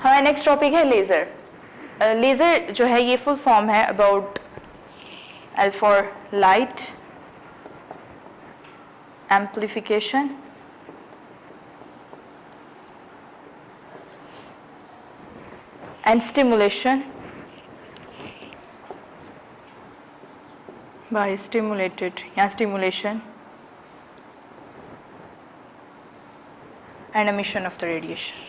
हमारा next topic है laser. Laser जो है ये फुल फॉर्म है about L for light amplification and stimulation by stimulated या stimulation and emission of the radiation.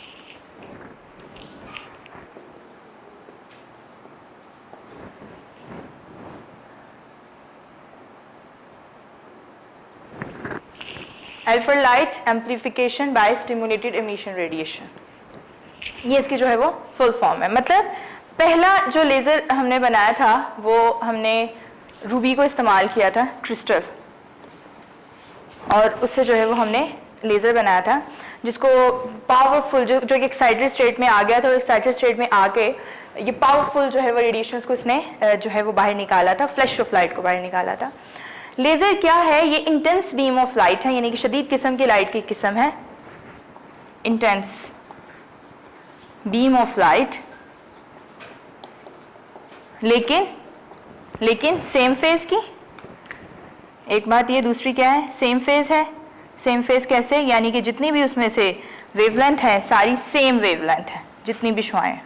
L for light amplification by stimulated emission radiation, ये इसकी जो है वो फुल फॉर्म है। मतलब पहला जो लेज़र हमने बनाया था वो हमने रूबी को इस्तेमाल किया था, क्रिस्टल, और उससे जो है वो हमने लेज़र बनाया था जिसको पावरफुल जो एक एक्साइटेड स्टेट में आ गया था, और एक्साइटेड स्टेट में आके ये पावरफुल जो है वो रेडिएशंस को इसने जो है वो बाहर निकाला था, फ्लैश ऑफ लाइट को बाहर निकाला था। लेज़र क्या है? ये इंटेंस बीम ऑफ लाइट है, यानी कि शदीद किस्म की लाइट की किस्म है, इंटेंस बीम ऑफ लाइट, लेकिन सेम फेज की। एक बात ये, दूसरी क्या है? सेम फेज है। सेम फेज कैसे? यानी कि जितनी भी उसमें से वेवलेंथ है सारी सेम वेवलेंथ है, जितनी भी शुआएं।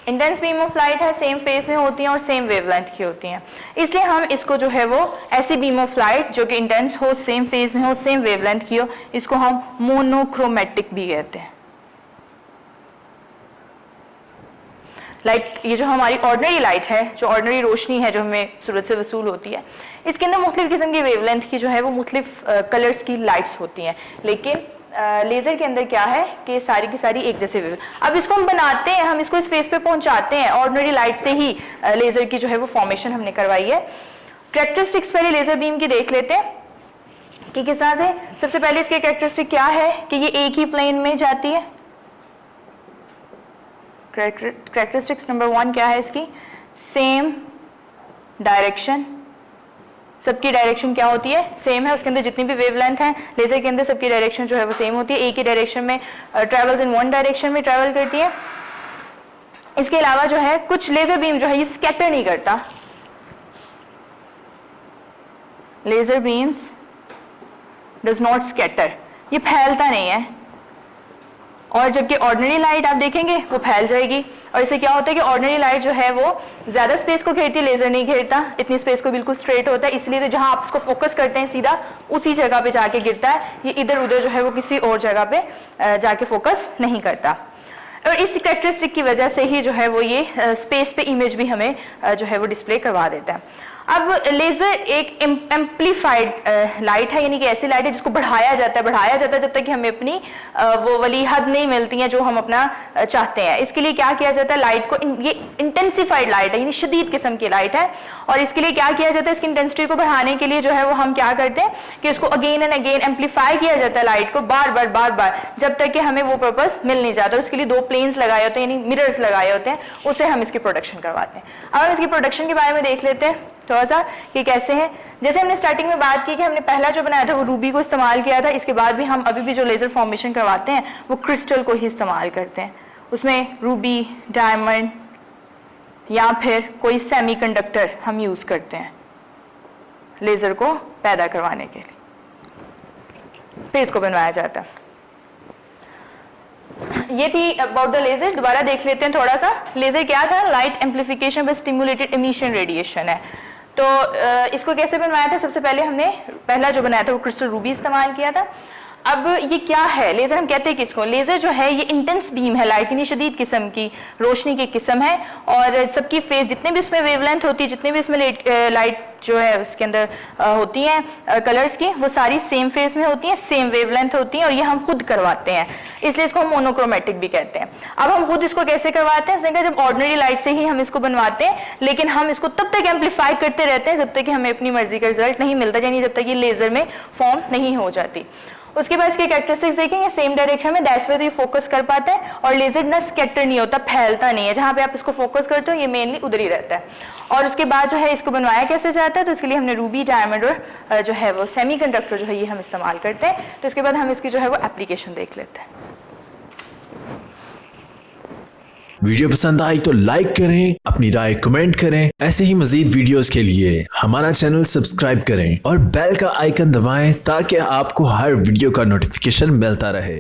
इंटेंस बीम ऑफ लाइट है, सेम फेज में होती हैं और सेम वेवलेंथ की होती हैं, इसलिए हम इसको जो है वो ऐसी बीम ऑफ लाइट जो कि इंटेंस हो, सेम फेज में हो, सेम वेवलेंथ की हो, इसको हम मोनोक्रोमेटिक भी कहते हैं। लाइट, ये जो हमारी ऑर्डिनरी लाइट है, जो ऑर्डिनरी रोशनी है जो हमें सूरज से वसूल होती है, इसके अंदर मुख्तलिफ किस्म की वेवलेंथ की जो है वो मुख्तलिफ कलर्स की लाइट्स होती हैं, लेकिन लेज़र के अंदर क्या है कि सारी की सारी एक जैसे वेव। अब इसको हम बनाते हैं, हम इसको इस फेस पे पहुंचाते हैं, ऑर्डिनरी लाइट से ही लेज़र की जो है वो फॉर्मेशन हमने करवाई है। कैरेक्टरिस्टिक्स पहले लेज़र बीम की देख लेते हैं कि किस तरह से। सबसे पहले इसके कैरेक्टरिस्टिक क्या है कि ये एक ही प्लेन में जाती है। कैरेक्टरिस्टिक्स नंबर 1 क्या है इसकी? Same direction. सबकी डायरेक्शन क्या होती है? सेम है। उसके अंदर जितनी भी वेवलेंथ है लेज़र के अंदर, सबकी डायरेक्शन जो है वो सेम होती है, एक ही डायरेक्शन में ट्रेवल्स इन वन डायरेक्शन में ट्रेवल करती है। इसके अलावा जो है कुछ लेज़र बीम जो है ये स्कैटर नहीं करता। Laser beams does not scatter, ये फैलता नहीं है, और जबकि ऑर्डिनरी लाइट आप देखेंगे वो फैल जाएगी। और इससे क्या होता है कि ऑर्डिनरी लाइट जो है वो ज्यादा स्पेस को घेरती है, लेजर नहीं घेरता, इतनी स्पेस को बिल्कुल स्ट्रेट होता है, इसलिए तो जहां आप इसको फोकस करते हैं सीधा उसी जगह पे जाके गिरता है, ये इधर उधर जो है वो किसी और जगह पे जाके फोकस नहीं करता। और इस कैरेक्टरिस्टिक की वजह से ही जो है वो ये स्पेस पे इमेज भी हमें जो है वो डिस्प्ले करवा देता है। अब लेज़र एक एम्पलीफाइड लाइट है, यानी कि ऐसी लाइट है जिसको बढ़ाया जाता है जब तक कि हमें अपनी वो वाली हद नहीं मिलती है जो हम अपना चाहते हैं। इसके लिए क्या किया जाता है? लाइट को, ये इंटेंसिफाइड लाइट है, यानी शदीद किस्म की लाइट है, और इसके लिए क्या किया जाता है? इसकी इंटेंसिटी को बढ़ाने के लिए जो है वो हम क्या करते हैं कि उसको अगेन एंड अगेन एम्पलीफाई किया जाता है लाइट को, बार बार जब तक कि हमें वो पर्पस मिल नहीं जाता। उसके लिए 2 प्लेन्स लगाए होते हैं, यानी मिरर्स लगाए होते हैं, उससे हम इसकी प्रोडक्शन करवाते हैं। अब हम इसकी प्रोडक्शन के बारे में देख लेते हैं थोड़ा सा कि कैसे है। जैसे हमने स्टार्टिंग में बात की कि हमने पहला जो बनाया था वो रूबी को इस्तेमाल किया था, इसके बाद भी हम अभी भी जो लेज़र फॉर्मेशन करवाते हैं वो क्रिस्टल को ही इस्तेमाल करते हैं। उसमें रूबी, डायमंड या फिर कोई सेमीकंडक्टर हम यूज़ करते हैं लेज़र को पैदा करवाने के लिए, फिर इसको बनवाया जाता है। ये थी अबाउट द लेज़र। दोबारा देख लेते हैं थोड़ा सा। लेज़र क्या था? Light amplification by stimulated emission radiation है। तो इसको कैसे बनवाया था? सबसे पहले हमने पहला जो बनाया था वो क्रिस्टल रूबी इस्तेमाल किया था। अब ये क्या है लेज़र? हम कहते हैं किसको? लेज़र जो है ये इंटेंस बीम है लाइट, यानी शदीद किस्म की रोशनी की किस्म है, और सबकी फेज जितने भी उसमें वेवलेंथ होती है, जितने भी उसमें लाइट जो है उसके अंदर होती हैं कलर्स की, वो सारी सेम फेज में होती हैं, सेम वेवलेंथ होती हैं, और ये हम खुद करवाते हैं, इसलिए इसको हम मोनोक्रोमेटिक भी कहते हैं। अब हम खुद इसको कैसे करवाते हैं? उसने कहा जब ऑर्डिनरी लाइट से ही हम इसको बनवाते हैं, लेकिन हम इसको तब तक एम्पलीफाई करते रहते हैं जब तक कि हमें अपनी मर्जी का रिजल्ट नहीं मिलता, यानी जब तक ये लेज़र में फॉर्म नहीं हो जाती। उसके बाद इसके कैरेक्टरिस्टिक्स देखेंगे सेम डायरेक्शन में, दैट्स वे तो ये फोकस कर पाता है और लेजर ना स्कैटर नहीं होता, फैलता नहीं है, जहां पे आप इसको फोकस करते हो ये मेनली उधर ही रहता है। और उसके बाद जो है इसको बनवाया कैसे जाता है, तो इसके लिए हमने रूबी डायमंड जो है वो सेमीकंडक्टर जो है ये हम इस्तेमाल करते हैं। तो इसके बाद हम इसकी जो है वो एप्लीकेशन देख लेते हैं। वीडियो पसंद आई तो लाइक करें, अपनी राय कमेंट करें। ऐसे ही मजीद वीडियोस के लिए हमारा चैनल सब्सक्राइब करें और बेल का आइकन दबाएं ताकि आपको हर वीडियो का नोटिफिकेशन मिलता रहे।